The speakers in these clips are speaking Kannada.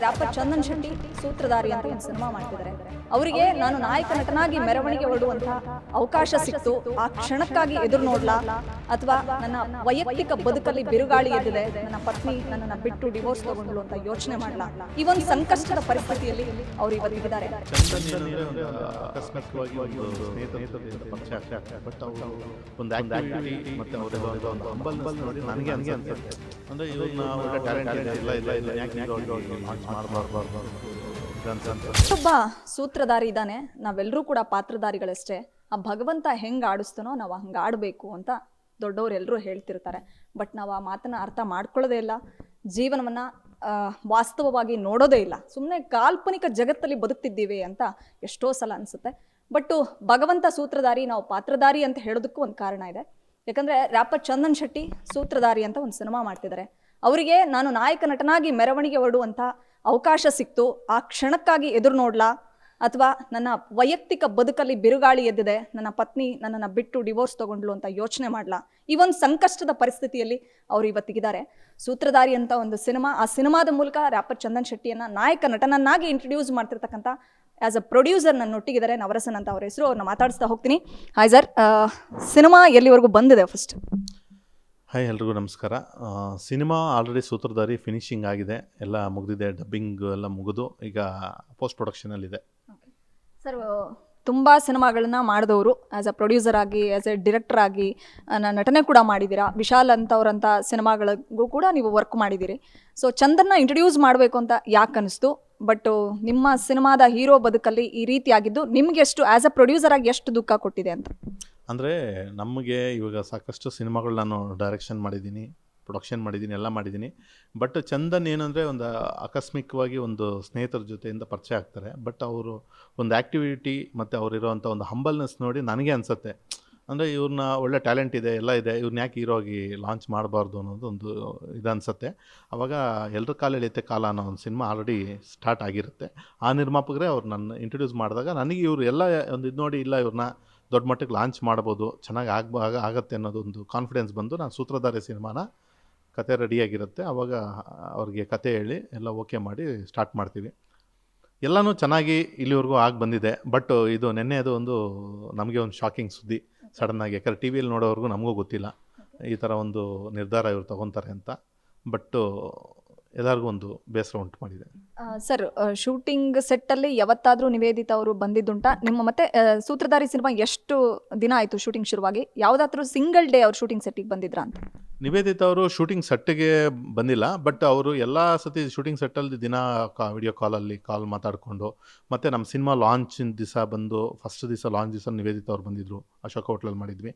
ರ್ಯಾಪರ್ ಚಂದನ್ ಶೆಟ್ಟಿ ಸೂತ್ರಧಾರಿ ಅಂತ ಒಂದು ಸಿನಿಮಾ ಮಾಡ್ತಿದ್ದಾರೆ. ಅವರಿಗೆ ನಾನು ನಾಯಕ ನಟನಾಗಿ ಮೆರವಣಿಗೆ ಹೊರಡುವಂತಹ ಅವಕಾಶ ಸಿಕ್ತು, ಆ ಕ್ಷಣಕ್ಕಾಗಿ ಎದುರು ನೋಡ್ಲಾ ಅಥವಾ ನನ್ನ ವೈಯಕ್ತಿಕ ಬದುಕಲ್ಲಿ ಬಿರುಗಾಳಿ ಎದ್ದಿದೆ, ನನ್ನ ಪತ್ನಿ ನನ್ನನ್ನು ಬಿಟ್ಟು ಡಿವೋರ್ಸ್ ತಗೊಂಡ್ಲು ಅಂತ ಯೋಚನೆ ಮಾಡ್ಲಾ? ಈ ಒಂದು ಸಂಕಷ್ಟದ ಪರಿಸ್ಥಿತಿಯಲ್ಲಿ ಅವರು ಇವತ್ತಿದ್ದಾರೆ. ಅಕಸ್ಮಾತ್ವಾಗಿ ಒಂದು ಸ್ನೇಹಿತರ ಪರಿಚಯ ಆಗ್ತಾರೆ, ಬಟ್ ಅವರು ಒಂದು ಆಕ್ಟಿವಿಟಿ ಮತ್ತೆ ಅವರೆಲ್ಲ ಒಂದು ಹಂಬಲ್ನೆಸ್ ನೋಡಿ ನನಗೆ ಅನ್ಸುತ್ತೆ, ಅಂದ್ರೆ ಇವ್ರನ್ನ ಒಳ್ಳೆ ಟ್ಯಾಲೆಂಟ್ ಇಲ್ಲ ಇಲ್ಲ ಇಲ್ಲ ಯಾಕೆ ಮಾಡಬಾರ್ದು. ಒಬ್ಬ ಸೂತ್ರಧಾರಿ ಇದ್ದಾನೆ, ನಾವೆಲ್ಲರೂ ಕೂಡ ಪಾತ್ರಧಾರಿಗಳಷ್ಟೇ. ಆ ಭಗವಂತ ಹೆಂಗೆ ಆಡಿಸ್ತಾನೋ ನಾವು ಹಂಗೆ ಆಡಬೇಕು ಅಂತ ದೊಡ್ಡವರೆಲ್ಲರೂ ಹೇಳ್ತಿರ್ತಾರೆ. ಬಟ್ ನಾವು ಆ ಮಾತನ್ನ ಅರ್ಥ ಮಾಡ್ಕೊಳ್ಳೋದೇ ಇಲ್ಲ, ಜೀವನವನ್ನು ವಾಸ್ತವವಾಗಿ ನೋಡೋದೇ ಇಲ್ಲ, ಸುಮ್ಮನೆ ಕಾಲ್ಪನಿಕ ಜಗತ್ತಲ್ಲಿ ಬದುಕ್ತಿದ್ದೀವಿ ಅಂತ ಎಷ್ಟೋ ಸಲ ಅನಿಸುತ್ತೆ. ಬಟ್ಟು ಭಗವಂತ ಸೂತ್ರಧಾರಿ, ನಾವು ಪಾತ್ರಧಾರಿ ಅಂತ ಹೇಳೋದಕ್ಕೂ ಒಂದು ಕಾರಣ ಇದೆ. ಯಾಕಂದರೆ ರ್ಯಾಪರ್ ಚಂದನ್ ಶೆಟ್ಟಿ ಸೂತ್ರಧಾರಿ ಅಂತ ಒಂದು ಸಿನಿಮಾ ಮಾಡ್ತಿದ್ದಾರೆ. ಅವರಿಗೆ ನಾನು ನಾಯಕ ನಟನಾಗಿ ಮೆರವಣಿಗೆ ಹೊರಡುವಂಥ ಅವಕಾಶ ಸಿಕ್ತು, ಆ ಕ್ಷಣಕ್ಕಾಗಿ ಎದುರು ನೋಡ್ಲಾ ಅಥವಾ ನನ್ನ ವೈಯಕ್ತಿಕ ಬದುಕಲ್ಲಿ ಬಿರುಗಾಳಿ ಎದ್ದಿದೆ, ನನ್ನ ಪತ್ನಿ ನನ್ನನ್ನು ಬಿಟ್ಟು ಡಿವೋರ್ಸ್ ತಗೊಂಡ್ಲು ಅಂತ ಯೋಚನೆ ಮಾಡ್ಲಾ? ಈ ಒಂದು ಸಂಕಷ್ಟದ ಪರಿಸ್ಥಿತಿಯಲ್ಲಿ ಅವರು ಇವತ್ತಿಗಿದ್ದಾರೆ. ಸೂತ್ರಧಾರಿ ಅಂತ ಒಂದು ಸಿನಿಮಾ, ಆ ಸಿನಿಮಾದ ಮೂಲಕ ರ್ಯಾಪರ್ ಚಂದನ್ ಶೆಟ್ಟಿಯನ್ನು ನಾಯಕ ನಟನನ್ನಾಗಿ ಇಂಟ್ರೊಡ್ಯೂಸ್ ಮಾಡ್ತಿರ್ತಕ್ಕಂಥ ಆ್ಯಸ್ ಅ ಪ್ರೊಡ್ಯೂಸರ್ ನನ್ನ ಒಟ್ಟಿಗಿದ್ದಾರೆ ನವರಸನ್ ಅಂತ ಅವ್ರ ಹೆಸರು. ಅವ್ರನ್ನ ಮಾತಾಡಿಸ್ತಾ ಹೋಗ್ತೀನಿ. ಹಾಯ್ ಸರ್, ಸಿನಿಮಾ ಎಲ್ಲಿವರೆಗೂ ಬಂದಿದೆ ಫಸ್ಟ್? ಹಾಯ್, ಎಲ್ರಿಗೂ ನಮಸ್ಕಾರ. ಸಿನಿಮಾ ಆಲ್ರೆಡಿ ಸೂತ್ರಧಾರಿ ಫಿನಿಶಿಂಗ್ ಆಗಿದೆ, ಎಲ್ಲ ಮುಗಿದಿದೆ, ಡಬ್ಬಿಂಗ್ ಎಲ್ಲ ಮುಗಿದು ಈಗ ಪೋಸ್ಟ್ ಪ್ರೊಡಕ್ಷನಲ್ಲಿದೆ. ಸರ್, ತುಂಬ ಸಿನಿಮಾಗಳನ್ನ ಮಾಡಿದವರು, ಆ್ಯಸ್ ಅ ಪ್ರೊಡ್ಯೂಸರ್ ಆಗಿ, ಆ್ಯಸ್ ಎ ಡಿರೆಕ್ಟರ್ ಆಗಿ ನಟನೆ ಕೂಡ ಮಾಡಿದ್ದೀರಾ. ವಿಶಾಲ್ ಅಂತವ್ರಂಥ ಸಿನಿಮಾಗಳಿಗೂ ಕೂಡ ನೀವು ವರ್ಕ್ ಮಾಡಿದ್ದೀರಿ. ಸೊ ಚಂದನ್ನ ಇಂಟ್ರೊಡ್ಯೂಸ್ ಮಾಡಬೇಕು ಅಂತ ಯಾಕೆ ಅನ್ನಿಸ್ತು? ಬಟ್ ನಿಮ್ಮ ಸಿನಿಮಾದ ಹೀರೋ ಬದುಕಲ್ಲಿ ಈ ರೀತಿಯಾಗಿದ್ದು ನಿಮ್ಗೆ ಎಷ್ಟು, ಆ್ಯಸ್ ಅ ಪ್ರೊಡ್ಯೂಸರ್ ಆಗಿ ಎಷ್ಟು ದುಃಖ ಕೊಟ್ಟಿದೆ ಅಂತ? ಅಂದರೆ ನಮಗೆ ಇವಾಗ ಸಾಕಷ್ಟು ಸಿನಿಮಾಗಳು ನಾನು ಡೈರೆಕ್ಷನ್ ಮಾಡಿದ್ದೀನಿ, ಪ್ರೊಡಕ್ಷನ್ ಮಾಡಿದ್ದೀನಿ, ಎಲ್ಲ ಮಾಡಿದ್ದೀನಿ. ಬಟ್ ಚಂದನ್ ಏನಂದರೆ ಒಂದು ಆಕಸ್ಮಿಕವಾಗಿ ಒಂದು ಸ್ನೇಹಿತರ ಜೊತೆಯಿಂದ ಪರಿಚಯ ಆಗ್ತಾರೆ. ಬಟ್ ಅವರು ಒಂದು ಆ್ಯಕ್ಟಿವಿಟಿ ಮತ್ತು ಅವರಿರೋವಂಥ ಒಂದು ಹಂಬಲ್ನೆಸ್ ನೋಡಿ ನನಗೆ ಅನಿಸುತ್ತೆ, ಅಂದರೆ ಇವ್ರನ್ನ ಒಳ್ಳೆ ಟ್ಯಾಲೆಂಟ್ ಇದೆ, ಎಲ್ಲ ಇದೆ, ಇವ್ರನ್ನ ಯಾಕೆ ಹೀರೋ ಆಗಿ ಲಾಂಚ್ ಮಾಡಬಾರ್ದು ಅನ್ನೋದು ಒಂದು ಇದು ಅನಿಸುತ್ತೆ. ಆವಾಗ ಎಲ್ಲರ ಕಾಲ ಎಳೆಯುತ್ತೆ ಕಾಲ ಅನ್ನೋ ಒಂದು ಸಿನಿಮಾ ಆಲ್ರೆಡಿ ಸ್ಟಾರ್ಟ್ ಆಗಿರುತ್ತೆ. ಆ ನಿರ್ಮಾಪಕರೇ ಅವ್ರು ನನ್ನ ಇಂಟ್ರೊಡ್ಯೂಸ್ ಮಾಡಿದಾಗ ನನಗೆ ಇವರು ಎಲ್ಲ ಒಂದು ಇದು ನೋಡಿ, ಇಲ್ಲ ಇವ್ರನ್ನ ದೊಡ್ಡ ಮಟ್ಟಕ್ಕೆ ಲಾಂಚ್ ಮಾಡ್ಬೋದು, ಚೆನ್ನಾಗಿ ಆಗತ್ತೆ ಅನ್ನೋದೊಂದು ಕಾನ್ಫಿಡೆನ್ಸ್ ಬಂದು ನಾನು ಸೂತ್ರಧಾರಿ ಸಿನಿಮಾನ ಕತೆ ರೆಡಿಯಾಗಿರುತ್ತೆ, ಆವಾಗ ಅವ್ರಿಗೆ ಕತೆ ಹೇಳಿ ಎಲ್ಲ ಓಕೆ ಮಾಡಿ ಸ್ಟಾರ್ಟ್ ಮಾಡ್ತೀವಿ. ಎಲ್ಲನೂ ಚೆನ್ನಾಗಿ ಇಲ್ಲಿವರೆಗೂ ಆಗಿ ಬಂದಿದೆ. ಬಟ್ ಇದು ನೆನ್ನೆ ಅದು ಒಂದು ನಮಗೆ ಒಂದು ಶಾಕಿಂಗ್ ಸುದ್ದಿ ಸಡನ್ನಾಗಿ, ಯಾಕಂದರೆ ಟಿ ವಿಯಲ್ಲಿ ನೋಡೋವ್ರಿಗೂ ನಮಗೂ ಗೊತ್ತಿಲ್ಲ ಈ ಥರ ಒಂದು ನಿರ್ಧಾರ ಇವ್ರು ತೊಗೊತಾರೆ ಅಂತ. ಬಟ್ಟು ಎಲ್ಲರಿಗೂ ಒಂದು ಬೇಸರ ಉಂಟು ಮಾಡಿದೆ. ಸರ್, ಶೂಟಿಂಗ್ ಸೆಟ್ಟಲ್ಲಿ ಯಾವತ್ತಾದರೂ ನಿವೇದಿತಾ ಅವರು ಬಂದಿದ್ದುಂಟಾ? ನಿಮ್ಮ ಮತ್ತೆ ಸೂತ್ರಧಾರಿ ಸಿನಿಮಾ ಎಷ್ಟು ದಿನ ಆಯಿತು ಶೂಟಿಂಗ್ ಶುರುವಾಗಿ? ಯಾವುದಾದ್ರೂ ಸಿಂಗಲ್ ಡೇ ಅವ್ರು ಶೂಟಿಂಗ್ ಸೆಟ್ಟಿಗೆ ಬಂದಿದ್ರಾ ಅಂತ? ನಿವೇದಿತಾ ಅವರು ಶೂಟಿಂಗ್ ಸೆಟ್ಟಿಗೆ ಬಂದಿಲ್ಲ, ಬಟ್ ಅವರು ಎಲ್ಲ ಸತಿ ಶೂಟಿಂಗ್ ಸೆಟ್ಟಲ್ಲಿ ದಿನ ವಿಡಿಯೋ ಕಾಲಲ್ಲಿ ಕಾಲ್ ಮಾತಾಡಿಕೊಂಡು, ಮತ್ತು ನಮ್ಮ ಸಿನಿಮಾ ಲಾಂಚಿನ ದಿವಸ ಬಂದು ಫಸ್ಟ್ ದಿವಸ ಲಾಂಚ್ ದಿವಸ ನಿವೇದಿತಾ ಅವ್ರು ಬಂದಿದ್ದರು, ಅಶೋಕ ಹೋಟ್ಲಲ್ಲಿ ಮಾಡಿದ್ವಿ.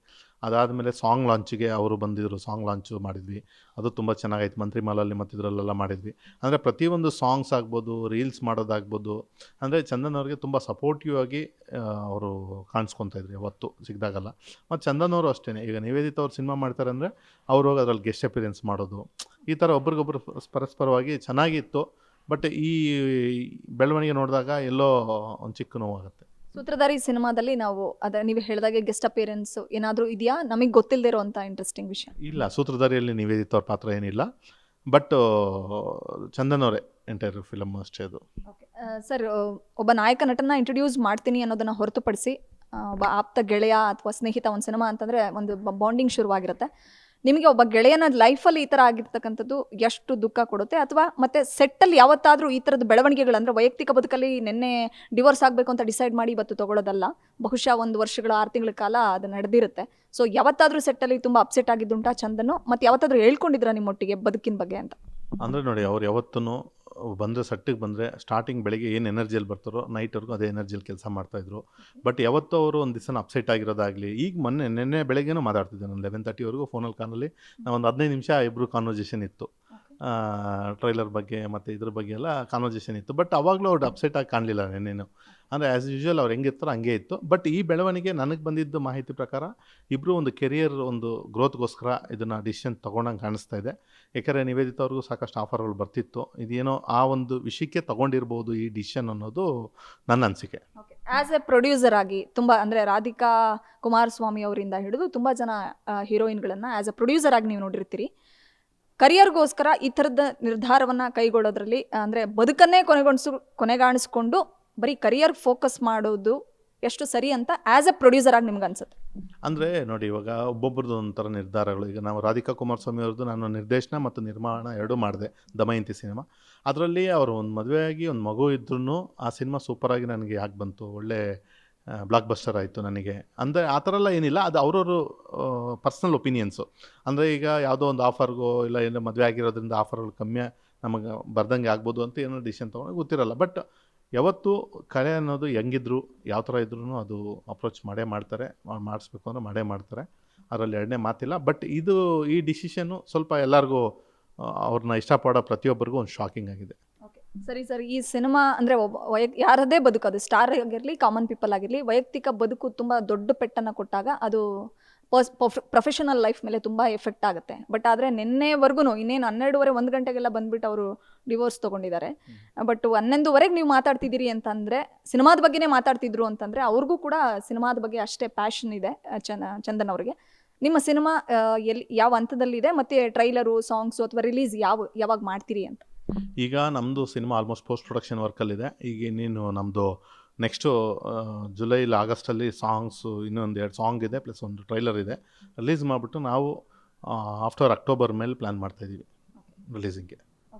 ಅದಾದಮೇಲೆ ಸಾಂಗ್ ಲಾಂಚಿಗೆ ಅವರು ಬಂದಿದ್ದರು, ಸಾಂಗ್ ಲಾಂಚು ಮಾಡಿದ್ವಿ, ಅದು ತುಂಬ ಚೆನ್ನಾಗಾಯ್ತು. ಮಂತ್ರಿ ಮಾಲಲ್ಲಿ ಮತ್ತು ಇದರಲ್ಲೆಲ್ಲ ಮಾಡಿದ್ವಿ. ಅಂದರೆ ಪ್ರತಿಯೊಂದು ಸಾಂಗ್ಸ್ ಆಗ್ಬೋದು, ರೀಲ್ಸ್ ಮಾಡೋದಾಗ್ಬೋದು, ಅಂದರೆ ಚಂದನ್ ಅವ್ರಿಗೆ ತುಂಬ ಸಪೋರ್ಟಿವ್ ಆಗಿ ಅವರು ಕಾಣಿಸ್ಕೊತಾ ಇದ್ರು ಯಾವತ್ತು ಸಿಗ್ದಾಗಲ್ಲ. ಮತ್ತು ಚಂದನ್ ಅವರು ಅಷ್ಟೇ, ಈಗ ನಿವೇದಿತಾ ಅವ್ರು ಸಿನಿಮಾ ಮಾಡ್ತಾರೆ ಅಂದರೆ ಅವರು ಅದರಲ್ಲಿ ಗೆಸ್ಟ್ ಅಪಿಯರೆನ್ಸ್ ಮಾಡೋದು, ಈ ಥರ ಒಬ್ರಿಗೊಬ್ರು ಪರಸ್ಪರವಾಗಿ ಚೆನ್ನಾಗಿತ್ತು. ಬಟ್ ಈ ಬೆಳವಣಿಗೆ ನೋಡಿದಾಗ ಎಲ್ಲೋ ಒಂದು ಚಿಕ್ಕ ನೋವಾಗುತ್ತೆ. ಸೂತ್ರಧಾರಿ ಸಿನಿಮಾದಲ್ಲಿ ನಾವು ನೀವು ಹೇಳಿದಾಗೆ ಗೆಸ್ಟ್ ಅಪಿಯರೆನ್ಸ್ ಏನಾದರೂ ಇದೆಯಾ? ನಮಗೆ ಗೊತ್ತಿಲ್ಲದೆ ಇರೋವಂಥ ಇಂಟ್ರೆಸ್ಟಿಂಗ್ ವಿಷಯ ಇಲ್ಲ. ಸೂತ್ರಧಾರಿಯಲ್ಲಿ ನಿವೇದಿತಾ ಅವ್ರ ಪಾತ್ರ ಏನಿಲ್ಲ, ಬಟ್ ಚಂದನ್ ಅವರೇ ಎಂಟೈರ್ ಫಿಲಮ್ ಅಷ್ಟೇ ಅದು. ಸರ್, ಒಬ್ಬ ನಾಯಕ ನಟನ ಇಂಟ್ರೊಡ್ಯೂಸ್ ಮಾಡ್ತೀನಿ ಅನ್ನೋದನ್ನು ಹೊರತುಪಡಿಸಿ ಒಬ್ಬ ಆಪ್ತ ಗೆಳೆಯ ಅಥವಾ ಸ್ನೇಹಿತ, ಒಂದು ಸಿನಿಮಾ ಅಂತಂದರೆ ಒಂದು ಬಾಂಡಿಂಗ್ ಶುರುವಾಗಿರುತ್ತೆ. ನಿಮಗೆ ಒಬ್ಬ ಗೆಳೆಯನ ಲೈಫಲ್ಲಿ ಈ ಥರ ಆಗಿರ್ತಕ್ಕಂಥದ್ದು ಎಷ್ಟು ದುಃಖ ಕೊಡುತ್ತೆ? ಅಥವಾ ಮತ್ತೆ ಸೆಟ್ಟಲ್ಲಿ ಯಾವತ್ತಾದರೂ ಈ ಥರದ ಬೆಳವಣಿಗೆಗಳು, ಅಂದರೆ ವೈಯಕ್ತಿಕ ಬದುಕಲ್ಲಿ ನಿನ್ನೆ ಡಿವೋರ್ಸ್ ಆಗಬೇಕು ಅಂತ ಡಿಸೈಡ್ ಮಾಡಿ ಇವತ್ತು ತೊಗೊಳ್ಳೋದಲ್ಲ, ಬಹುಶಃ 1 ವರ್ಷಗಳ 6 ತಿಂಗಳ ಕಾಲ ಅದು ನಡೆದಿರುತ್ತೆ. ಸೊ ಯಾವತ್ತಾದರೂ ಸೆಟ್ಟಲ್ಲಿ ತುಂಬ ಅಪ್ಸೆಟ್ ಆಗಿದ್ದುಂಟಾ ಚಂದನು? ಮತ್ತು ಯಾವತ್ತಾದರೂ ಹೇಳ್ಕೊಂಡಿದ್ರಾ ನಿಮ್ಮೊಟ್ಟಿಗೆ ಬದುಕಿನ ಬಗ್ಗೆ ಅಂತ? ಅಂದರೆ ನೋಡಿ, ಅವ್ರು ಯಾವತ್ತೂ ಬಂದರೆ ಸೆಟ್ಟಿಗೆ ಬಂದರೆ ಸ್ಟಾರ್ಟಿಂಗ್ ಬೆಳಗ್ಗೆ ಏನು ಎನರ್ಜಿಯಲ್ಲಿ ಬರ್ತಾರೋ ನೈಟ್ವರೆಗೂ ಅದೇ ಎನರ್ಜಿಯಲ್ಲಿ ಕೆಲಸ ಮಾಡ್ತಾಯಿದ್ರು. ಬಟ್ ಯಾವತ್ತೂ ಅವರು ಒಂದು ದಿವಸ ಅಪ್ಸೆಟ್ ಆಗಿರೋದಾಗಲಿ, ಈಗ ನಿನ್ನೆ ಬೆಳಗ್ಗೆನೂ ಮಾತಾಡ್ತಿದ್ದೆ ನಾನು 11:30ವರೆಗೂ ಫೋನಲ್ಲಿ ಕಾನಲ್ಲಿ. ನಾವು ಒಂದು 15 ನಿಮಿಷ ಇಬ್ಬರು ಕಾನ್ವರ್ಜೇಷನ್ ಇತ್ತು, ಟ್ರೈಲರ್ ಬಗ್ಗೆ ಮತ್ತು ಇದ್ರ ಬಗ್ಗೆ ಎಲ್ಲ ಕಾನ್ವರ್ಜೇಷನ್ ಇತ್ತು. ಬಟ್ ಅವಾಗಲೂ ಅವ್ರು ಅಪ್ಸೆಟ್ ಆಗಿ ಕಾಣಲಿಲ್ಲ ನೆನ್ನೆನು. ಅಂದರೆ ಆ್ಯಸ್ ಯೂಶ್ವಲ್ ಅವ್ರು ಹೆಂಗಿರ್ತಾರೋ ಹಂಗೆ ಇತ್ತು. ಬಟ್ ಈ ಬೆಳವಣಿಗೆ ನನಗೆ ಬಂದಿದ್ದು ಮಾಹಿತಿ ಪ್ರಕಾರ ಇಬ್ಬರು ಒಂದು ಕೆರಿಯರ್, ಒಂದು ಗ್ರೋತ್ಗೋಸ್ಕರ ಇದನ್ನು ಡಿಸಿಷನ್ ತೊಗೊಂಡಂಗೆ ಕಾಣಿಸ್ತಾ ಇದೆ. ಯಾಕಂದರೆ ನಿವೇದಿತಾ ಅವ್ರಿಗೂ ಸಾಕಷ್ಟು ಆಫರ್ಗಳು ಬರ್ತಿತ್ತು, ಇದೇನೋ ಆ ಒಂದು ವಿಷಯಕ್ಕೆ ತೊಗೊಂಡಿರ್ಬೋದು ಈ ಡಿಸಿಷನ್ ಅನ್ನೋದು ನನ್ನ ಅನಿಸಿಕೆ. ಆ್ಯಸ್ ಎ ಪ್ರೊಡ್ಯೂಸರ್ ಆಗಿ ತುಂಬ, ಅಂದರೆ ರಾಧಿಕಾ ಕುಮಾರಸ್ವಾಮಿ ಅವರಿಂದ ಹಿಡಿದು ತುಂಬ ಜನ ಹೀರೋಯಿನ್ಗಳನ್ನು ಆ್ಯಸ್ ಎ ಪ್ರೊಡ್ಯೂಸರ್ ಆಗಿ ನೀವು ನೋಡಿರ್ತೀರಿ. ಕರಿಯರ್ಗೋಸ್ಕರ ಈ ಥರದ ನಿರ್ಧಾರವನ್ನು ಕೈಗೊಳ್ಳೋದ್ರಲ್ಲಿ ಅಂದರೆ ಬದುಕನ್ನೇ ಕೊನೆಗಾಣಿಸ್ಕೊಂಡು ಬರೀ ಕರಿಯರ್ ಫೋಕಸ್ ಮಾಡೋದು ಎಷ್ಟು ಸರಿ ಅಂತ ಆ್ಯಸ್ ಎ ಪ್ರೊಡ್ಯೂಸರ್ ಆಗಿ ನಿಮ್ಗೆ ಅನ್ಸುತ್ತೆ? ಅಂದರೆ ನೋಡಿ, ಇವಾಗ ಒಬ್ಬೊಬ್ರದ್ದು ಒಂಥರ ನಿರ್ಧಾರಗಳು. ಈಗ ನಾವು ರಾಧಿಕಾ ಕುಮಾರಸ್ವಾಮಿ ಅವ್ರದ್ದು ನಾನು ನಿರ್ದೇಶನ ಮತ್ತು ನಿರ್ಮಾಣ ಎರಡೂ ಮಾಡಿದೆ, ದಮಯಂತಿ ಸಿನಿಮಾ. ಅದರಲ್ಲಿ ಅವರು ಒಂದು ಮದುವೆಯಾಗಿ ಒಂದು ಮಗು ಇದ್ರೂ ಆ ಸಿನಿಮಾ ಸೂಪರಾಗಿ ನನಗೆ ಯಾಕೆ ಬಂತು, ಒಳ್ಳೆ ಬ್ಲಾಕ್ ಬಸ್ಟರ್ ಆಯಿತು ನನಗೆ. ಅಂದರೆ ಆ ಥರ ಎಲ್ಲ ಏನಿಲ್ಲ, ಅದು ಅವ್ರವರು ಪರ್ಸ್ನಲ್ ಒಪಿನಿಯನ್ಸು. ಅಂದರೆ ಈಗ ಯಾವುದೋ ಒಂದು ಆಫರ್ಗೋ ಇಲ್ಲ ಏನೋ ಮದುವೆ ಆಗಿರೋದ್ರಿಂದ ಆಫರ್ಗಳು ಕಮ್ಮಿ ನಮಗೆ ಬರ್ದಂಗೆ ಆಗ್ಬೋದು ಅಂತ ಏನೋ ಡಿಸಿಷನ್ ತೊಗೊಂಡು ಗೊತ್ತಿರಲ್ಲ. ಬಟ್ ಯಾವತ್ತೂ ಕಲೆ ಅನ್ನೋದು ಹೆಂಗಿದ್ರು ಯಾವ ಥರ ಇದ್ರೂ ಅದು ಅಪ್ರೋಚ್ ಮಾಡೇ ಮಾಡ್ತಾರೆ, ಮಾಡಿಸ್ಬೇಕು ಅಂದರೆ ಮಾಡೇ ಮಾಡ್ತಾರೆ, ಅದರಲ್ಲಿ ಎರಡನೇ ಮಾತಿಲ್ಲ. ಬಟ್ ಈ ಡಿಸಿಷನ್ನು ಸ್ವಲ್ಪ ಎಲ್ಲರಿಗೂ ಅವ್ರನ್ನ ಇಷ್ಟಪಡೋ ಪ್ರತಿಯೊಬ್ಬರಿಗೂ ಒಂದು ಶಾಕಿಂಗ್ ಆಗಿದೆ. ಸರಿ ಸರ್, ಈ ಸಿನಿಮಾ ಅಂದರೆ ಯಾರದೇ ಬದುಕು, ಅದು ಸ್ಟಾರ್ ಆಗಿರಲಿ ಕಾಮನ್ ಪೀಪಲ್ ಆಗಿರಲಿ, ವೈಯಕ್ತಿಕ ಬದುಕು ತುಂಬ ದೊಡ್ಡ ಪೆಟ್ಟನ್ನು ಕೊಟ್ಟಾಗ ಅದು ಪ್ರೊಫೆಷನಲ್ ಲೈಫ್ ಮೇಲೆ ತುಂಬ ಎಫೆಕ್ಟ್ ಆಗುತ್ತೆ. ಬಟ್ ಆದರೆ ನಿನ್ನೆವರೆಗೂ ಇನ್ನೇನು 12:30 1 ಗಂಟೆಗೆಲ್ಲ ಬಂದುಬಿಟ್ಟು ಅವರು ಡಿವೋರ್ಸ್ ತೊಗೊಂಡಿದ್ದಾರೆ. ಬಟ್ 11:00ವರೆಗೆ ನೀವು ಮಾತಾಡ್ತಿದ್ದೀರಿ ಅಂತಂದರೆ, ಸಿನಿಮಾದ ಬಗ್ಗೆನೇ ಮಾತಾಡ್ತಿದ್ರು ಅಂತಂದರೆ ಅವ್ರಿಗೂ ಕೂಡ ಸಿನಿಮಾದ ಬಗ್ಗೆ ಅಷ್ಟೇ ಪ್ಯಾಷನ್ ಇದೆ ಚಂದನ್ ಅವರಿಗೆ. ನಿಮ್ಮ ಸಿನಿಮಾ ಯಾವ ಹಂತದಲ್ಲಿದೆ ಮತ್ತು ಟ್ರೈಲರು, ಸಾಂಗ್ಸು ಅಥವಾ ರಿಲೀಸ್ ಯಾವಾಗ ಮಾಡ್ತೀರಿ ಅಂತ? ಈಗ ನಮ್ಮದು ಸಿನಿಮಾ ಆಲ್ಮೋಸ್ಟ್ ಪೋಸ್ಟ್ ಪ್ರೊಡಕ್ಷನ್ ವರ್ಕಲ್ಲಿದೆ. ಈಗ ಇನ್ನೇನು ನಮ್ಮದು ನೆಕ್ಸ್ಟು ಜುಲೈ ಇಲ್ಲ ಆಗಸ್ಟಲ್ಲಿ ಸಾಂಗ್ಸು ಇನ್ನೊಂದು 2 ಸಾಂಗ್ ಇದೆ, ಪ್ಲಸ್ ಒಂದು ಟ್ರೈಲರ್ ಇದೆ. ರಿಲೀಸ್ ಮಾಡಿಬಿಟ್ಟು ನಾವು ಆಫ್ಟರ್ ಅಕ್ಟೋಬರ್ ಮೇಲೆ ಪ್ಲ್ಯಾನ್ ಮಾಡ್ತಾಯಿದ್ದೀವಿ ರಿಲೀಸಿಂಗ್ಗೆ.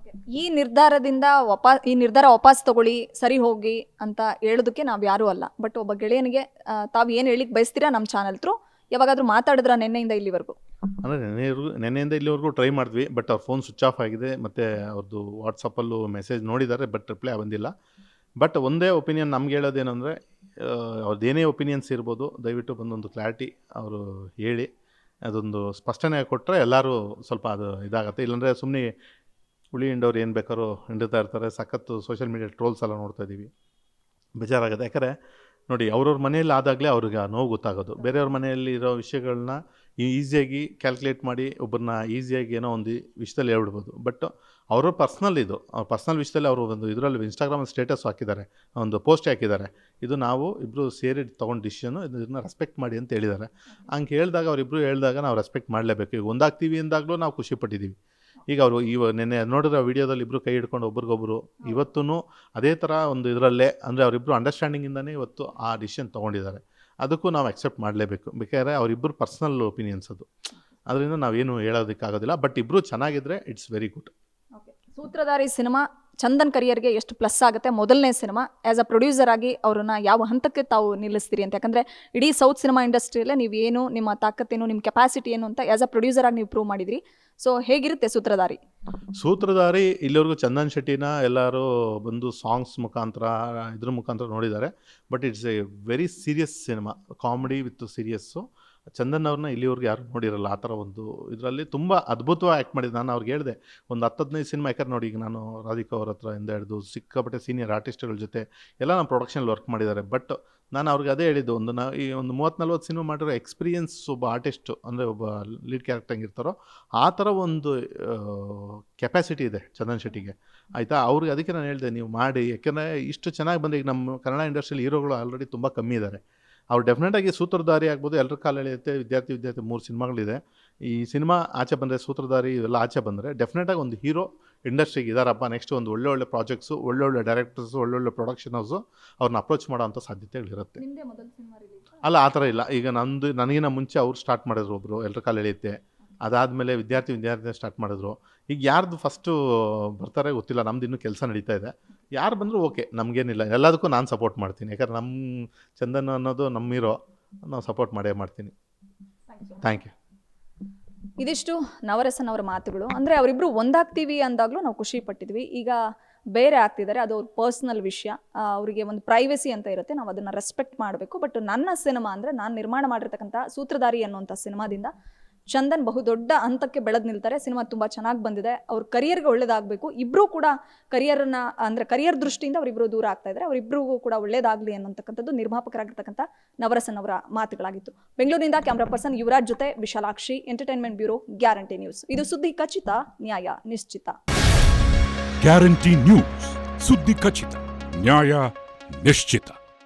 ಈ ನಿರ್ಧಾರ ವಾಪಸ್ ತಗೊಳ್ಳಿ, ಸರಿ ಹೋಗಿ ಅಂತ ಹೇಳೋದಕ್ಕೆ ನಾವು ಯಾರೂ ಅಲ್ಲ. ಬಟ್ ಒಬ್ಬ ಗೆಳೆಯನಿಗೆ ತಾವು ಏನು ಹೇಳಿಕ್ಕೆ ಬಯಸ್ತೀರಾ ನಮ್ಮ ಚಾನಲ್ ಥ್ರೂ? ಯಾವಾಗಾದರೂ ಮಾತಾಡಿದ್ರ ನೆನ್ನೆಯಿಂದ ಇಲ್ಲಿವರೆಗೂ? ಅಂದರೆ ನೆನ್ನೆಯಿಂದ ಇಲ್ಲಿವರೆಗೂ ಟ್ರೈ ಮಾಡಿದ್ವಿ, ಬಟ್ ಅವ್ರ ಫೋನ್ ಸ್ವಿಚ್ ಆಫ್ ಆಗಿದೆ. ಮತ್ತು ಅವ್ರದ್ದು ವಾಟ್ಸಪ್ಪಲ್ಲೂ ಮೆಸೇಜ್ ನೋಡಿದ್ದಾರೆ, ಬಟ್ ರಿಪ್ಲೈ ಬಂದಿಲ್ಲ. ಬಟ್ ಒಂದೇ ಒಪಿನಿಯನ್ ನಮ್ಗೆ ಹೇಳೋದೇನೆಂದರೆ, ಅವ್ರದ್ದೇನೇ ಒಪಿನಿಯನ್ಸ್ ಇರ್ಬೋದು, ದಯವಿಟ್ಟು ಬಂದೊಂದು ಕ್ಲಾರಿಟಿ ಅವರು ಹೇಳಿ ಅದೊಂದು ಸ್ಪಷ್ಟನೆ ಕೊಟ್ಟರೆ ಎಲ್ಲರೂ ಸ್ವಲ್ಪ ಅದು ಇದಾಗುತ್ತೆ. ಇಲ್ಲಾಂದರೆ ಸುಮ್ಮನೆ ಹುಳಿ ಹಿಂಡೋರು ಏನು ಬೇಕಾದ್ರೂ ಹಿಂಡ್ತಾ ಇರ್ತಾರೆ. ಸಖತ್ತು ಸೋಷಿಯಲ್ ಮೀಡಿಯಾ ಟ್ರೋಲ್ಸ್ ಎಲ್ಲ ನೋಡ್ತಾ ಇದ್ದೀವಿ, ಬೇಜಾರಾಗುತ್ತೆ. ಯಾಕಂದರೆ ನೋಡಿ, ಅವ್ರವ್ರ ಮನೆಯಲ್ಲಿ ಆದಾಗಲೇ ಅವ್ರಿಗೆ ನೋವು ಗೊತ್ತಾಗೋದು. ಬೇರೆಯವ್ರ ಮನೆಯಲ್ಲಿ ಇರೋ ವಿಷಯಗಳನ್ನ ಈಸಿಯಾಗಿ ಕ್ಯಾಲ್ಕುಲೇಟ್ ಮಾಡಿ ಒಬ್ಬರನ್ನ ಈಸಿಯಾಗಿ ಏನೋ ಒಂದು ವಿಷಯದಲ್ಲಿ ಹೇಳ್ಬಿಡ್ಬೋದು. ಬಟ್ ಅವರ ಪರ್ಸ್ನಲ್ ಅವ್ರ ಪರ್ಸ್ನಲ್ ವಿಷಯದಲ್ಲಿ ಅವರು ಒಂದು ಇದರಲ್ಲಿ ಇನ್ಸ್ಟಾಗ್ರಾಮಲ್ಲಿ ಸ್ಟೇಟಸ್ ಹಾಕಿದ್ದಾರೆ, ಒಂದು ಪೋಸ್ಟ್ ಹಾಕಿದ್ದಾರೆ. ಇದು ನಾವು ಇಬ್ಬರು ಸೇರಿ ತೊಗೊಂಡು ಡಿಸಿಷನ್ನು, ಇದನ್ನ ರೆಸ್ಪೆಕ್ಟ್ ಮಾಡಿ ಅಂತ ಹೇಳಿದ್ದಾರೆ. ಹಂಗೆ ಹೇಳಿದಾಗ ಅವರಿಬ್ಬರು ಹೇಳಿದಾಗ ನಾವು ರೆಸ್ಪೆಕ್ಟ್ ಮಾಡಲೇಬೇಕು. ಈಗ ಒಂದಾಗ್ತೀವಿ ಅಂದಾಗಲೂ ನಾವು ಖುಷಿ ಪಟ್ಟಿದ್ದೀವಿ. ಈಗ ಅವರು ನೆನ್ನೆ ನೋಡಿದ್ರೆ ವಿಡಿಯೋದಲ್ಲಿ ಇಬ್ಬರು ಕೈ ಹಿಡ್ಕೊಂಡು ಒಬ್ರಿಗೊಬ್ಬರು ಇವತ್ತೂ ಅದೇ ಥರ ಒಂದು ಇದರಲ್ಲೇ, ಅಂದರೆ ಅವರಿಬ್ಬರು ಅಂಡರ್ಸ್ಟ್ಯಾಂಡಿಂಗಿಂದನೇ ಇವತ್ತು ಆ ಡಿಸಿಷನ್ ತೊಗೊಂಡಿದ್ದಾರೆ. ಅದಕ್ಕೂ ನಾವು ಅಕ್ಸೆಪ್ಟ್ ಮಾಡಲೇಬೇಕು. ಬೇಕಾದ್ರೆ ಅವರಿಬ್ಬರು ಪರ್ಸ್ನಲ್ ಒಪಿನಿಯನ್ಸ್ ಅದು, ಅದರಿಂದ ನಾವೇನು ಹೇಳೋದಕ್ಕಾಗೋದಿಲ್ಲ. ಬಟ್ ಇಬ್ಬರು ಚೆನ್ನಾಗಿದ್ದರೆ it's very good. Sutradhari cinema Chandan ಕರಿಯರ್ಗೆ ಎಷ್ಟು ಪ್ಲಸ್ ಆಗುತ್ತೆ? ಮೊದಲನೇ ಸಿನಿಮಾ ಆ್ಯಸ್ ಅ ಪ್ರೊಡ್ಯೂಸರ್ ಆಗಿ ಅವ್ರನ್ನ ಯಾವ ಹಂತಕ್ಕೆ ತಾವು ನಿಲ್ಲಿಸ್ತೀರಿ ಅಂತ? ಯಾಕಂದರೆ ಇಡೀ ಸೌತ್ ಸಿನಿಮಾ ಇಂಡಸ್ಟ್ರಿಯಲ್ಲೇ ನೀವೇನು, ನಿಮ್ಮ ತಾಕತ್ತೇನು, ನಿಮ್ಮ ಕೆಪಾಸಿಟಿ ಏನು ಅಂತ ಆ್ಯಸ್ ಅ ಪ್ರೊಡ್ಯೂಸರ್ ಆಗಿ ನೀವು ಪ್ರೂವ್ ಮಾಡಿದ್ರಿ. ಸೊ ಹೇಗಿರುತ್ತೆ ಸೂತ್ರಧಾರಿ? ಇಲ್ಲಿವರೆಗೂ ಚಂದನ್ ಶೆಟ್ಟಿನ ಎಲ್ಲರೂ ಬಂದು ಸಾಂಗ್ಸ್ ಮುಖಾಂತರ ಇದ್ರ ಮುಖಾಂತರ ನೋಡಿದ್ದಾರೆ. But it's A very serious cinema, comedy with serious. Chandan ಅವ್ರನ್ನ ಇಲ್ಲಿವರೆಗೂ ಯಾರು ನೋಡಿರಲ್ಲ. ಆ ಥರ ಒಂದು ಇದರಲ್ಲಿ ತುಂಬ ಅದ್ಭುತವಾಗಿ ಆ್ಯಕ್ಟ್ ಮಾಡಿದ್ದು. ನಾನು ಅವ್ರಿಗೆ ಹೇಳಿದೆ ಒಂದು 10-15 ಸಿನಿಮಾ, ಯಾಕಂದ್ರೆ ನೋಡಿ, ಈಗ ನಾನು ರಾಧಿಕಾ ಅವ್ರ ಹತ್ರ ಇಂದ ಹಿಡಿದು ಸಿಕ್ಕಾಪಟ್ಟೆ ಸೀನಿಯರ್ ಆರ್ಟಿಸ್ಟ್ಗಳ ಜೊತೆ ಎಲ್ಲ ನಾನು ಪ್ರೊಡಕ್ಷನಲ್ಲಿ ವರ್ಕ್ ಮಾಡಿದ್ದಾರೆ. ಬಟ್ ನಾನು ಅವ್ರಿಗೆ ಅದೇ ಹೇಳಿದ್ದು, ಈ ಒಂದು 30-40 ಸಿನಿಮಾ ಮಾಡಿರೋ ಎಕ್ಸ್ಪೀರಿಯನ್ಸ್ ಒಬ್ಬ ಆರ್ಟಿಸ್ಟು, ಅಂದರೆ ಒಬ್ಬ ಲೀಡ್ ಕ್ಯಾರೆಕ್ಟರ್ ಹೆಂಗಿರ್ತಾರೋ ಆ ಥರ ಒಂದು ಕೆಪಾಸಿಟಿ ಇದೆ ಚಂದನ್ ಶೆಟ್ಟಿಗೆ, ಆಯಿತಾ. ಅವ್ರಿಗೆ ಅದಕ್ಕೆ ನಾನು ಹೇಳಿದೆ, ನೀವು ಮಾಡಿ. ಯಾಕೆಂದರೆ ಇಷ್ಟು ಚೆನ್ನಾಗಿ ಬಂದು ಈಗ ನಮ್ಮ ಕನ್ನಡ ಇಂಡಸ್ಟ್ರಿಯಲ್ಲಿ ಹೀರೋಗಳು ಆಲ್ರೆಡಿ ತುಂಬ ಕಮ್ಮಿ ಇದ್ದಾರೆ. ಅವ್ರು ಡೆಫಿನೆಟಾಗಿ ಸೂತ್ರಧಾರಿ ಆಗ್ಬೋದು, ಎಲ್ಲರ ಕಾಲ ಎಳೆಯುತ್ತೆ, ವಿದ್ಯಾರ್ಥಿ 3 ಸಿನಿಮಾಗಳಿದೆ. ಈ ಸಿನಿಮಾ ಆಚೆ ಬಂದರೆ, ಸೂತ್ರಧಾರಿ ಇವೆಲ್ಲ ಆಚೆ ಬಂದರೆ ಡೆಫಿನೆಟಾಗಿ ಒಂದು ಹೀರೋ ಇಂಡಸ್ಟ್ರಿಗೆ ಇದ್ದಾರಪ್ಪ. ನೆಕ್ಸ್ಟ್ ಒಂದು ಒಳ್ಳೊಳ್ಳೆ ಪ್ರಾಜೆಕ್ಟ್ಸು, ಒಳ್ಳೊಳ್ಳೆ ಡೈರೆಕ್ಟರ್ಸು, ಒಳ್ಳೊಳ್ಳೆ ಪ್ರೊಡಕ್ಷನ್ ಹೌಸು ಅವ್ರನ್ನ ಅಪ್ರೋಚ್ ಮಾಡೋ ಅಂಥ ಸಾಧ್ಯತೆಗಳಿರುತ್ತೆ. ಅಲ್ಲ, ಆ ಥರ ಇಲ್ಲ. ಈಗ ನನಗಿನ ಮುಂಚೆ ಅವ್ರು ಸ್ಟಾರ್ಟ್ ಮಾಡಿದ್ರು, ಒಬ್ಬರು ಎಲ್ಲರ ಕಾಲ ಎಳೆಯುತ್ತೆ. ಅದಾದಮೇಲೆ ವಿದ್ಯಾರ್ಥಿ ಸ್ಟಾರ್ಟ್ ಮಾಡಿದ್ರು. ಈಗ ಯಾರ್ದು ಫಸ್ಟು ಬರ್ತಾರೆ ಗೊತ್ತಿಲ್ಲ, ನಮ್ದು ಇನ್ನೂ ಕೆಲಸ ನಡೀತಾ ಇದೆ. ಯಾರು ಬಂದರೂ ಓಕೆ, ನಮಗೇನಿಲ್ಲ, ಎಲ್ಲದಕ್ಕೂ ನಾನು ಸಪೋರ್ಟ್ ಮಾಡ್ತೀನಿ. ಯಾಕಂದ್ರೆ ನಮ್ಮ ಚಂದನ್ ಅನ್ನೋದು ನಮ್ಮ ಹೀರೋ, ನಾವು ಸಪೋರ್ಟ್ ಮಾಡೇ ಮಾಡ್ತೀನಿ. Thank you. ಇದಿಷ್ಟು ನವರಸನ್ ಅವರ ಮಾತುಗಳು. ಅಂದರೆ ಅವರಿಬ್ಬರು ಒಂದಾಗ್ತೀವಿ ಅಂದಾಗಲೂ ನಾವು ಖುಷಿ ಪಟ್ಟಿದ್ವಿ. ಈಗ ಬೇರೆ ಆಗ್ತಿದ್ದಾರೆ, ಅದು ಅವ್ರ ಪರ್ಸ್ನಲ್ ವಿಷಯ, ಅವರಿಗೆ ಒಂದು ಪ್ರೈವಸಿ ಅಂತ ಇರುತ್ತೆ, ನಾವು ಅದನ್ನು ರೆಸ್ಪೆಕ್ಟ್ ಮಾಡಬೇಕು. ಬಟ್ ನನ್ನ ಸಿನಿಮಾ ಅಂದರೆ ನಾನು ನಿರ್ಮಾಣ ಮಾಡಿರ್ತಕ್ಕಂಥ ಸೂತ್ರಧಾರಿ ಅನ್ನುವಂಥ ಸಿನಿಮಾದಿಂದ ಚಂದನ್ ಬಹುದೊಡ್ಡ ಹಂತಕ್ಕೆ ಬೆಳೆದು ನಿಲ್ತಾರೆ. ಸಿನಿಮಾ ತುಂಬ ಚೆನ್ನಾಗಿ ಬಂದಿದೆ, ಅವ್ರ ಕರಿಯರ್ಗೆ ಒಳ್ಳೇದಾಗಬೇಕು. ಇಬ್ಬರೂ ಕೂಡ ಕರಿಯರನ್ನ, ಅಂದರೆ ಕರಿಯರ್ ದೃಷ್ಟಿಯಿಂದ ಅವರಿಬ್ಬರು ದೂರ ಆಗ್ತಾ ಇದ್ದಾರೆ, ಅವರಿಬ್ಬರಿಗೂ ಕೂಡ ಒಳ್ಳೇದಾಗಲಿ ಅನ್ನೋಂಥಕ್ಕಂಥದ್ದು ನಿರ್ಮಾಪಕರಾಗಿರ್ತಕ್ಕಂಥ ನವರಸನ್ ಅವರ ಮಾತುಗಳಾಗಿತ್ತು. ಬೆಂಗಳೂರಿನಿಂದ ಕ್ಯಾಮ್ರಾ ಪರ್ಸನ್ ಯುವರಾಜ್ ಜೊತೆ Vishalakshi, entertainment bureau, guarantee news. ಇದು ಸುದ್ದಿ ಖಚಿತ, ನ್ಯಾಯ ನಿಶ್ಚಿತ. ಗ್ಯಾರಂಟಿ ನ್ಯೂಸ್, ಸುದ್ದಿ ಖಚಿತ, ನ್ಯಾಯ ನಿಶ್ಚಿತ.